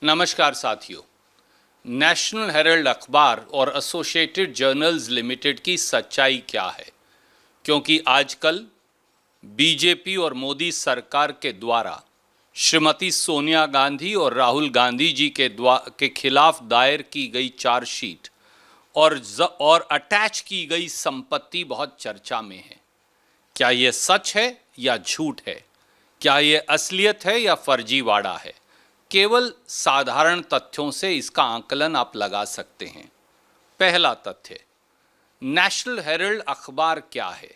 नमस्कार साथियों। National Herald अखबार और एसोसिएटेड जर्नल्स लिमिटेड की सच्चाई क्या है? क्योंकि आजकल बीजेपी और मोदी सरकार के द्वारा श्रीमती सोनिया गांधी और राहुल गांधी जी के खिलाफ दायर की गई चार्जशीट और अटैच की गई संपत्ति बहुत चर्चा में है। क्या यह सच है या झूठ है? क्या यह असलियत है या फर्जीवाड़ा है? केवल साधारण तथ्यों से इसका आकलन आप लगा सकते हैं। पहला तथ्य, नेशनल हेराल्ड अखबार क्या है?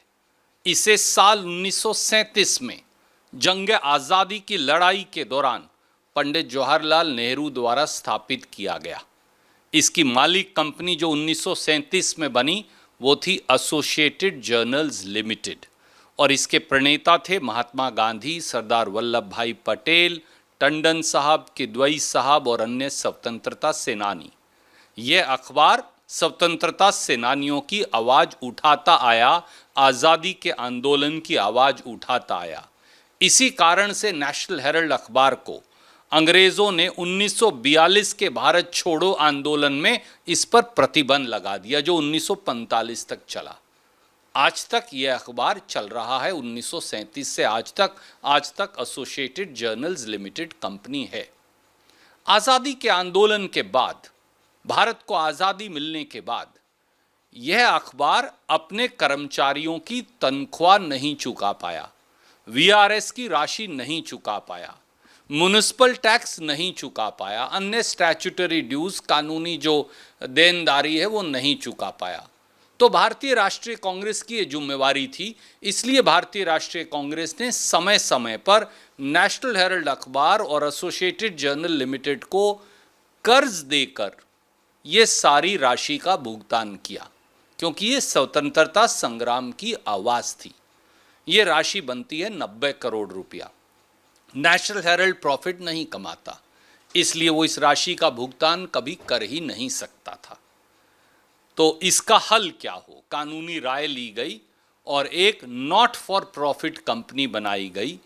इसे साल 1937 में जंग आज़ादी की लड़ाई के दौरान पंडित जवाहरलाल नेहरू द्वारा स्थापित किया गया। इसकी मालिक कंपनी जो 1937 में बनी वो थी एसोसिएटेड जर्नल्स लिमिटेड और इसके प्रणेता थे महात्मा गांधी, सरदार वल्लभ भाई पटेल, टंडन साहब, किदवई साहब और अन्य स्वतंत्रता सेनानी। यह अखबार स्वतंत्रता सेनानियों की आवाज़ उठाता आया, आज़ादी के आंदोलन की आवाज़ उठाता आया। इसी कारण से नेशनल हेराल्ड अखबार को अंग्रेज़ों ने 1942 के भारत छोड़ो आंदोलन में इस पर प्रतिबंध लगा दिया, जो 1945 तक चला। आज तक यह अखबार चल रहा है। 1937 से आज तक एसोसिएटेड जर्नल्स लिमिटेड कंपनी है। आज़ादी के आंदोलन के बाद, भारत को आज़ादी मिलने के बाद, यह अखबार अपने कर्मचारियों की तनख्वाह नहीं चुका पाया, वीआरएस की राशि नहीं चुका पाया, म्युनिसिपल टैक्स नहीं चुका पाया, अन्य स्टैट्यूटरी ड्यूज, कानूनी जो देनदारी है वो नहीं चुका पाया। तो भारतीय राष्ट्रीय कांग्रेस की ये जिम्मेवारी थी। इसलिए भारतीय राष्ट्रीय कांग्रेस ने समय समय पर नेशनल हेराल्ड अखबार और एसोसिएटेड जर्नल लिमिटेड को कर्ज देकर ये सारी राशि का भुगतान किया, क्योंकि ये स्वतंत्रता संग्राम की आवाज़ थी। ये राशि बनती है 90 करोड़ रुपया। नेशनल हेराल्ड प्रॉफिट नहीं कमाता, इसलिए वो इस राशि का भुगतान कभी कर ही नहीं सकता था। तो इसका हल क्या हो? कानूनी राय ली गई और एक नॉट फॉर प्रॉफिट कंपनी बनाई गई,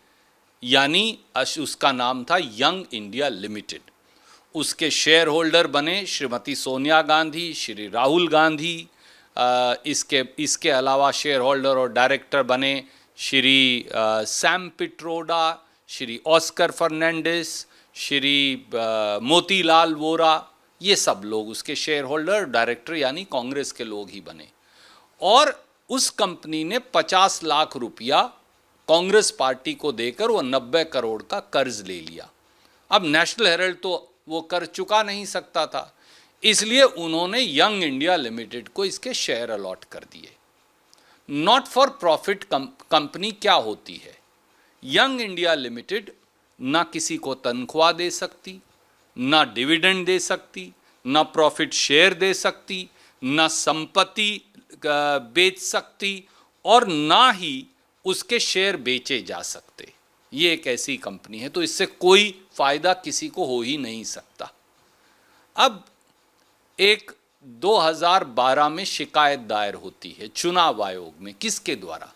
यानी उसका नाम था यंग इंडिया लिमिटेड। उसके शेयर होल्डर बने श्रीमती सोनिया गांधी, श्री राहुल गांधी। इसके अलावा शेयर होल्डर और डायरेक्टर बने श्री सैम पिट्रोडा, श्री ऑस्कर फर्नांडिस, श्री मोतीलाल वोरा। ये सब लोग उसके शेयर होल्डर, डायरेक्टर यानी कांग्रेस के लोग ही बने। और उस कंपनी ने 50 लाख रुपया कांग्रेस पार्टी को देकर वो 90 करोड़ का कर्ज ले लिया। अब नेशनल हेराल्ड तो वो कर चुका नहीं सकता था, इसलिए उन्होंने यंग इंडिया लिमिटेड को इसके शेयर अलॉट कर दिए। नॉट फॉर प्रॉफिट कंपनी क्या होती है? यंग इंडिया लिमिटेड ना किसी को तनख्वाह दे सकती, ना डिविडेंड दे सकती, ना प्रॉफिट शेयर दे सकती, ना संपत्ति बेच सकती और ना ही उसके शेयर बेचे जा सकते। ये एक ऐसी कंपनी है, तो इससे कोई फायदा किसी को हो ही नहीं सकता। अब एक 2012 में शिकायत दायर होती है चुनाव आयोग में। किसके द्वारा?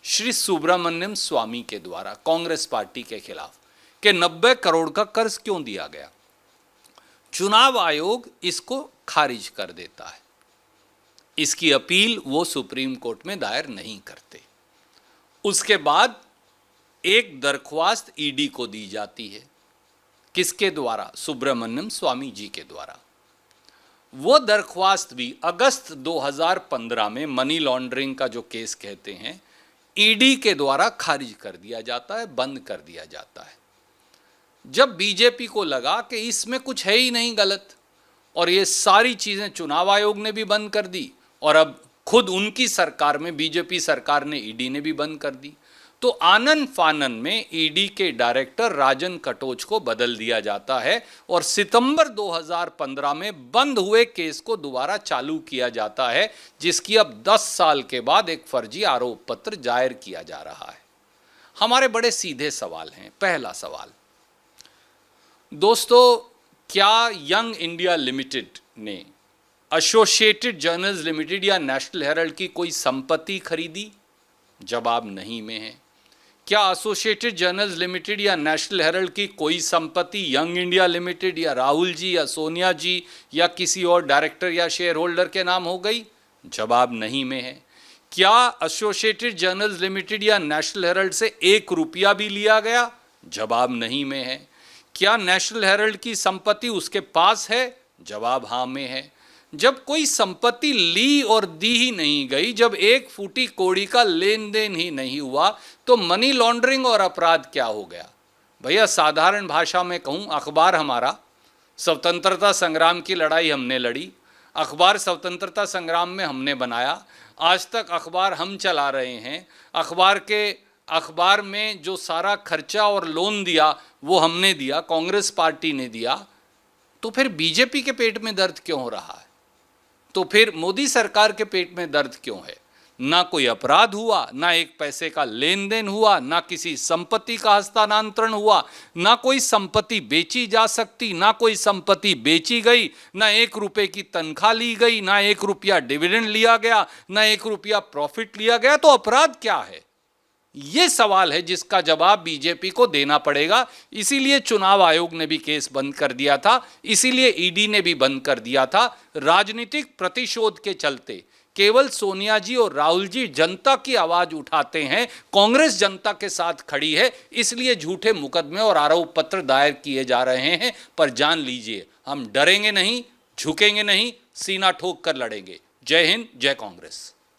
श्री सुब्रमण्यम स्वामी के द्वारा, कांग्रेस पार्टी के खिलाफ, कि 90 करोड़ का कर्ज क्यों दिया गया। चुनाव आयोग इसको खारिज कर देता है। इसकी अपील वो सुप्रीम कोर्ट में दायर नहीं करते। उसके बाद एक दरख्वास्त ईडी को दी जाती है। किसके द्वारा? सुब्रमण्यम स्वामी जी के द्वारा। वो दरख्वास्त भी अगस्त 2015 में मनी लॉन्ड्रिंग का जो केस कहते हैं, ईडी के द्वारा खारिज कर दिया जाता है, बंद कर दिया जाता है। जब बीजेपी को लगा कि इसमें कुछ है ही नहीं गलत और ये सारी चीज़ें चुनाव आयोग ने भी बंद कर दी और अब खुद उनकी सरकार में, बीजेपी सरकार ने, ईडी ने भी बंद कर दी, तो आनन फानन में ईडी के डायरेक्टर राजन कटोच को बदल दिया जाता है और सितंबर 2015 में बंद हुए केस को दोबारा चालू किया जाता है, जिसकी अब 10 साल के बाद एक फर्जी आरोप पत्र दायर किया जा रहा है। हमारे बड़े सीधे सवाल हैं। पहला सवाल, दोस्तों, क्या यंग इंडिया लिमिटेड ने एसोसिएटेड जर्नल्स लिमिटेड या नेशनल हेराल्ड की कोई संपत्ति खरीदी? जवाब नहीं में है। क्या एसोसिएटेड जर्नल्स लिमिटेड या नेशनल हेराल्ड की कोई संपत्ति यंग इंडिया लिमिटेड या राहुल जी या सोनिया जी या किसी और डायरेक्टर या शेयर होल्डर के नाम हो गई? जवाब नहीं में है। क्या एसोसिएटेड जर्नल्स लिमिटेड या नेशनल हेराल्ड से 1 रुपया भी लिया गया? जवाब नहीं में है। क्या नेशनल हेराल्ड की संपत्ति उसके पास है? जवाब हाँ में है। जब कोई संपत्ति ली और दी ही नहीं गई, जब 1 फूटी कौड़ी का लेन देन ही नहीं हुआ, तो मनी लॉन्ड्रिंग और अपराध क्या हो गया? भैया साधारण भाषा में कहूँ, अखबार हमारा, स्वतंत्रता संग्राम की लड़ाई हमने लड़ी, अखबार स्वतंत्रता संग्राम में हमने बनाया, आज तक अखबार हम चला रहे हैं, अखबार में जो सारा खर्चा और लोन दिया वो हमने दिया, कांग्रेस पार्टी ने दिया, तो फिर बीजेपी के पेट में दर्द क्यों हो रहा है? तो फिर मोदी सरकार के पेट में दर्द क्यों है? ना कोई अपराध हुआ, ना 1 पैसे का लेन देन हुआ, ना किसी संपत्ति का हस्तांतरण हुआ, ना कोई संपत्ति बेची जा सकती, ना कोई संपत्ति बेची गई, ना 1 रुपए की तनख्वाह ली गई, ना 1 रुपया डिविडेंड लिया गया, ना 1 रुपया प्रॉफिट लिया गया। तो अपराध क्या है? ये सवाल है जिसका जवाब बीजेपी को देना पड़ेगा। इसीलिए चुनाव आयोग ने भी केस बंद कर दिया था, इसीलिए ईडी ने भी बंद कर दिया था। राजनीतिक प्रतिशोध के चलते केवल सोनिया जी और राहुल जी जनता की आवाज उठाते हैं, कांग्रेस जनता के साथ खड़ी है, इसलिए झूठे मुकदमे और आरोप पत्र दायर किए जा रहे हैं। पर जान लीजिए, हम डरेंगे नहीं, झुकेंगे नहीं, सीना ठोक कर लड़ेंगे। जय हिंद, जय कांग्रेस।